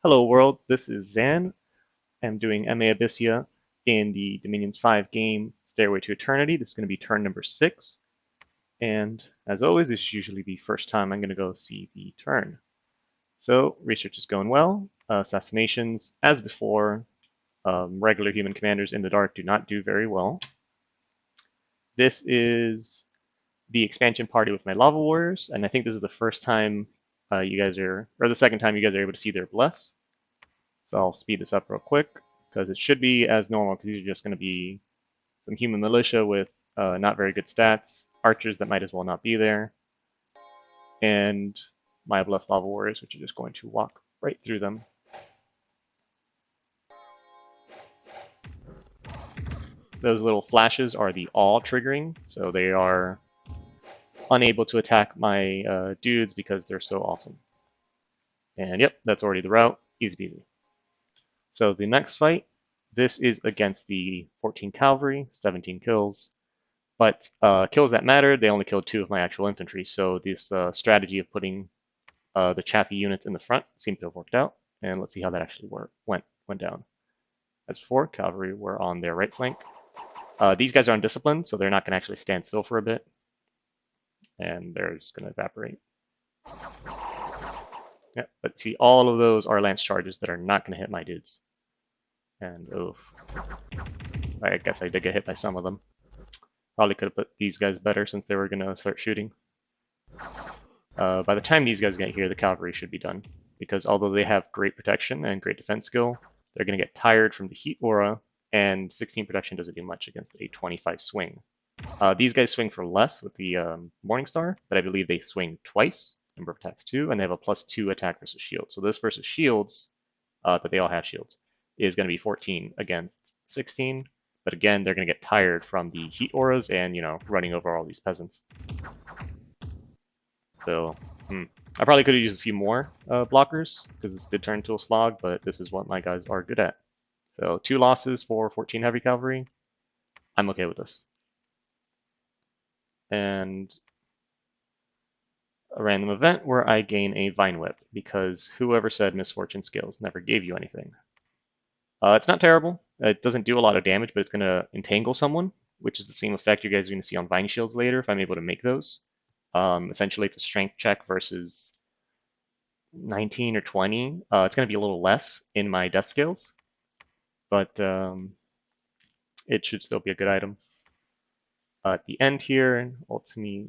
Hello world, this is Zan. I'm doing MA Abysia in the Dominions 5 game Stairway to Eternity. This is going to be turn number 6. And as always, this is usually the first time I'm going to go see the turn. So research is going well. Assassinations, as before, regular human commanders in the dark do not do very well. This is the expansion party with my Lava Warriors, and I think this is the first time you guys are, or the second time you guys are able to see their Bless. So I'll speed this up real quick because it should be as normal because these are just going to be some human militia with not very good stats, archers that might as well not be there, and my blessed lava warriors, which are just going to walk right through them. Those little flashes are the all triggering, so they are unable to attack my dudes because they're so awesome. And yep, that's already the route. Easy peasy. So the next fight, this is against the 14 cavalry, 17 kills. But kills that mattered, they only killed 2 of my actual infantry. So this strategy of putting the chaffy units in the front seemed to have worked out. And let's see how that actually went down. As before, cavalry were on their right flank. These guys are undisciplined, so they're not going to actually stand still for a bit. And they're just going to evaporate. Yeah, but see, all of those are lance charges that are not going to hit my dudes. And oof. I guess I did get hit by some of them. Probably could have put these guys better since they were going to start shooting. By the time these guys get here, the cavalry should be done. Because although they have great protection and great defense skill, they're going to get tired from the heat aura, and 16 protection doesn't do much against a 25 swing. These guys swing for less with the Morningstar, but I believe they swing twice, number of attacks 2, and they have a +2 attack versus shield. So this versus shields, but they all have shields, is going to be 14 against 16. But again, they're going to get tired from the heat auras and, running over all these peasants. So, I probably could have used a few more blockers because this did turn into a slog, but this is what my guys are good at. So 2 losses for 14 heavy cavalry. I'm okay with this. And a random event where I gain a Vine Whip because whoever said misfortune skills never gave you anything. It's not terrible. It doesn't do a lot of damage, but it's going to entangle someone, which is the same effect you guys are going to see on Vine Shields later if I'm able to make those. Essentially, it's a strength check versus 19 or 20. It's going to be a little less in my death skills, but it should still be a good item. At the end here, Ultima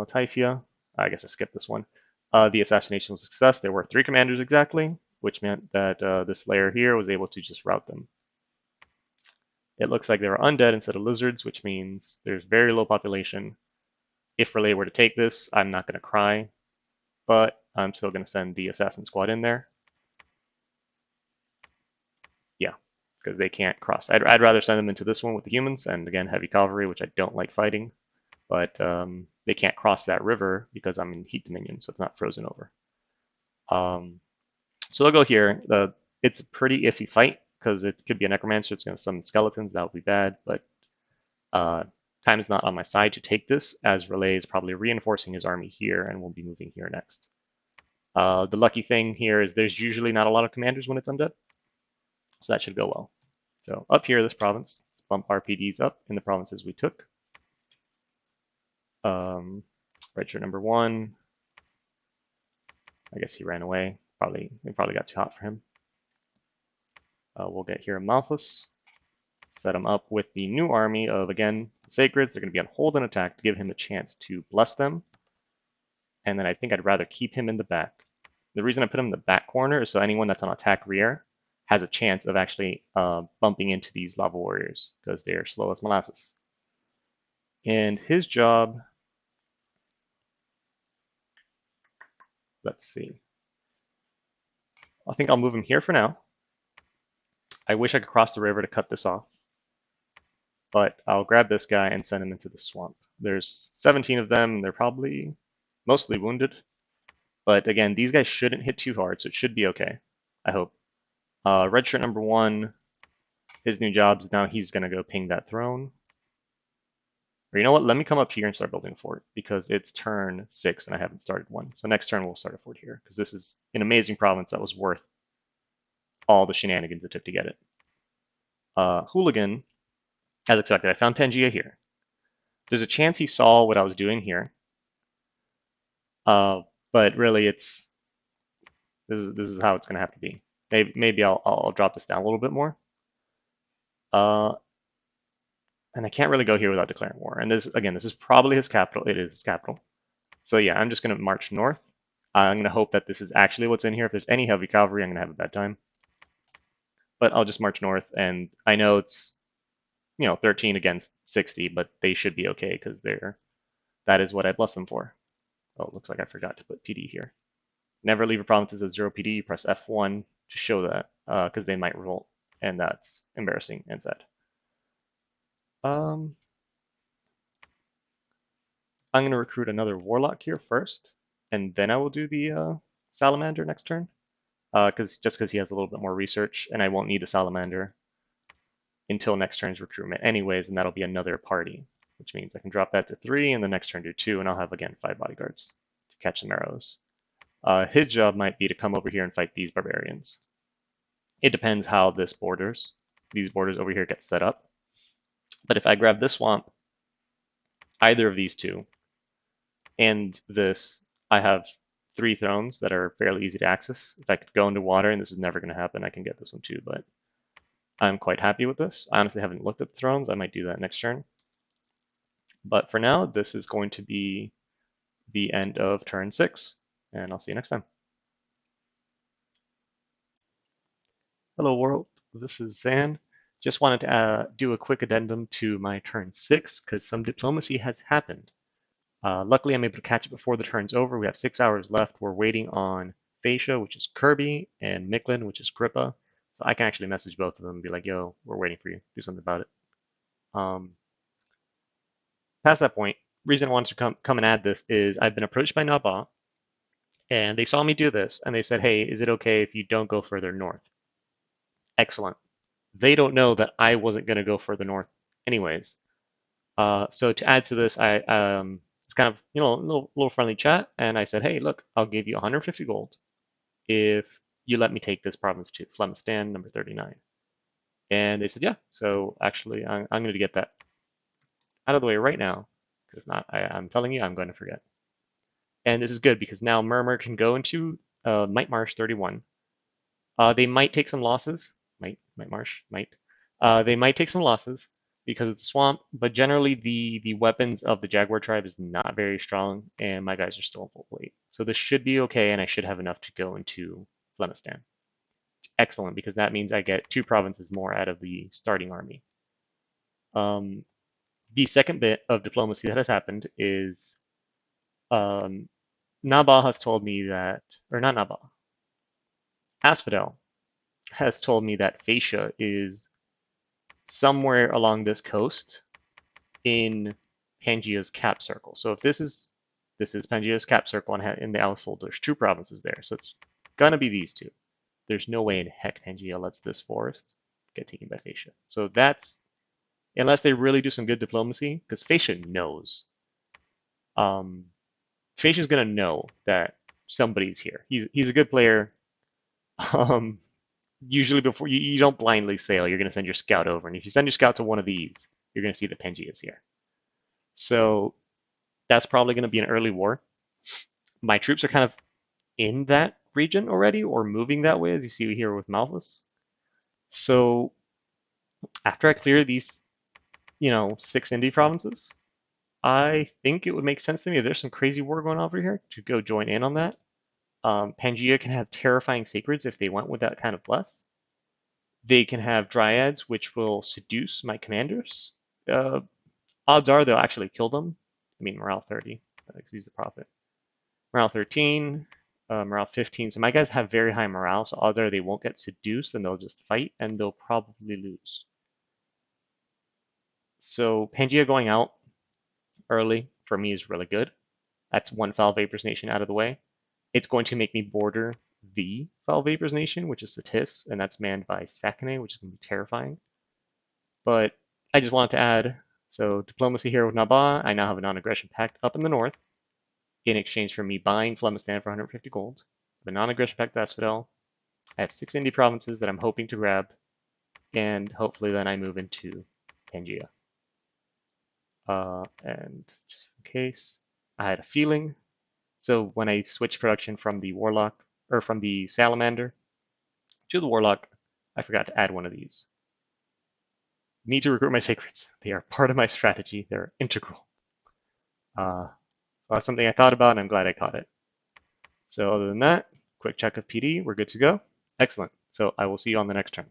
Typhia, I guess I skipped this one. The assassination was a success. There were 3 commanders exactly, which meant that this layer here was able to just route them. It looks like they were undead instead of lizards, which means there's very low population. If Relay were to take this, I'm not going to cry, but I'm still going to send the assassin squad in there. Yeah, because they can't cross. I'd rather send them into this one with the humans, and again, heavy cavalry, which I don't like fighting, but they can't cross that river because I'm in Heat Dominion, so it's not frozen over. So they'll go here. It's a pretty iffy fight because it could be a necromancer. It's going to summon skeletons. That would be bad, but time is not on my side to take this, as Relay is probably reinforcing his army here and will be moving here next. The lucky thing here is there's usually not a lot of commanders when it's undead, so that should go well. So up here, this province, let's bump RPDs up in the provinces we took. Red shirt number 1. I guess he ran away. It probably got too hot for him. We'll get here Malthus. Set him up with the new army of, again, the Sacreds. They're going to be on hold and attack to give him a chance to bless them. And then I think I'd rather keep him in the back. The reason I put him in the back corner is so anyone that's on attack rear has a chance of actually bumping into these lava warriors because they are slow as molasses. And his job, let's see. I think I'll move him here for now. I wish I could cross the river to cut this off, but I'll grab this guy and send him into the swamp. There's 17 of them. They're probably mostly wounded, but again, these guys shouldn't hit too hard, so it should be okay, I hope. Red shirt number 1, his new job is now he's going to go ping that throne. Or you know what? Let me come up here and start building a fort because it's turn 6 and I haven't started one. So next turn we'll start a fort here because this is an amazing province that was worth all the shenanigans it took to get it. Hooligan, as expected, I found Pangea here. There's a chance he saw what I was doing here, but really this is how it's going to have to be. Maybe I'll drop this down a little bit more. And I can't really go here without declaring war. And this is probably his capital. It is his capital. So yeah, I'm just going to march north. I'm going to hope that this is actually what's in here. If there's any heavy cavalry, I'm going to have a bad time. But I'll just march north, and I know it's 13 against 60, but they should be okay because that is what I blessed them for. Oh, it looks like I forgot to put PD here. Never leave a provinces at 0 PD. Press F1 to show that because they might revolt, and that's embarrassing and sad. I'm going to recruit another warlock here first, and then I will do the salamander next turn. Because he has a little bit more research, and I won't need the salamander until next turn's recruitment anyways, and that'll be another party, which means I can drop that to 3, and the next turn do 2, and I'll have, again, 5 bodyguards to catch some arrows. His job might be to come over here and fight these barbarians. It depends how these borders over here get set up. But if I grab this swamp, either of these two, and this, I have 3 thrones that are fairly easy to access. If I could go into water, and this is never going to happen, I can get this one too, but I'm quite happy with this. I honestly haven't looked at the thrones. I might do that next turn. But for now, this is going to be the end of turn 6, and I'll see you next time. Hello world, this is Zan. Just wanted to do a quick addendum to my turn 6, because some diplomacy has happened. Luckily, I'm able to catch it before the turn's over. We have 6 hours left. We're waiting on Abysia, which is Kirby, and Miklin, which is Grippa. So I can actually message both of them and be like, yo, we're waiting for you. Do something about it. Past that point, reason I wanted to come and add this is I've been approached by Naba, and they saw me do this, and they said, hey, is it okay if you don't go further north? Excellent. They don't know that I wasn't going to go further north anyways. So to add to this, it's kind of, a little friendly chat, and I said, hey, look, I'll give you 150 gold if you let me take this province to Flemistan, number 39. And they said, yeah. So actually, I'm going to get that out of the way right now, because I'm telling you, I'm going to forget. And this is good because now Murmur can go into Might Marsh 31. They might take some losses. Might Marsh, might. They might take some losses because it's a swamp, but generally the weapons of the Jaguar tribe is not very strong, and my guys are still in full plate. So this should be okay, and I should have enough to go into Flemistan. Excellent, because that means I get 2 provinces more out of the starting army. The second bit of diplomacy that has happened is Naba has told me that, or not Naba, Asphodel has told me that Abysia is somewhere along this coast in Pangea's cap circle. So if this is Pangea's cap circle, and in the household, there's 2 provinces there. So it's gonna be these 2. There's no way in heck Pangea lets this forest get taken by Abysia. So that's, unless they really do some good diplomacy, because Abysia knows. Abysia's gonna know that somebody's here. He's a good player. Usually before you don't blindly sail, you're gonna send your scout over, and if you send your scout to one of these, you're gonna see that Pangea is here. So that's probably gonna be an early war. My troops are kind of in that region already, or moving that way, as you see here with Malthus. So after I clear these, 6 indie provinces, I think it would make sense to me if there's some crazy war going on over here to go join in on that. Pangea can have terrifying sacreds if they went with that kind of bless. They can have dryads, which will seduce my commanders. Odds are they'll actually kill them. I mean, morale 30, because he's the prophet. Morale 13, morale 15. So my guys have very high morale, so odds are they won't get seduced, and they'll just fight, and they'll probably lose. So Pangea going out early for me is really good. That's 1 Foul Vapors Nation out of the way. It's going to make me border the Foul Vapors Nation, which is the Tis, and that's manned by Sakane, which is going to be terrifying. But I just wanted to add, so diplomacy here with Naba, I now have a non-aggression pact up in the north, in exchange for me buying Flemistan for 150 gold. The non-aggression pact with Asphodel, I have 6 indie provinces that I'm hoping to grab, and hopefully then I move into Pangea. And just in case, I had a feeling. So when I switched production from the Warlock, or from the Salamander to the Warlock, I forgot to add one of these. Need to recruit my Sacreds. They are part of my strategy. They're integral. That's something I thought about, and I'm glad I caught it. So other than that, quick check of PD. We're good to go. Excellent. So I will see you on the next turn.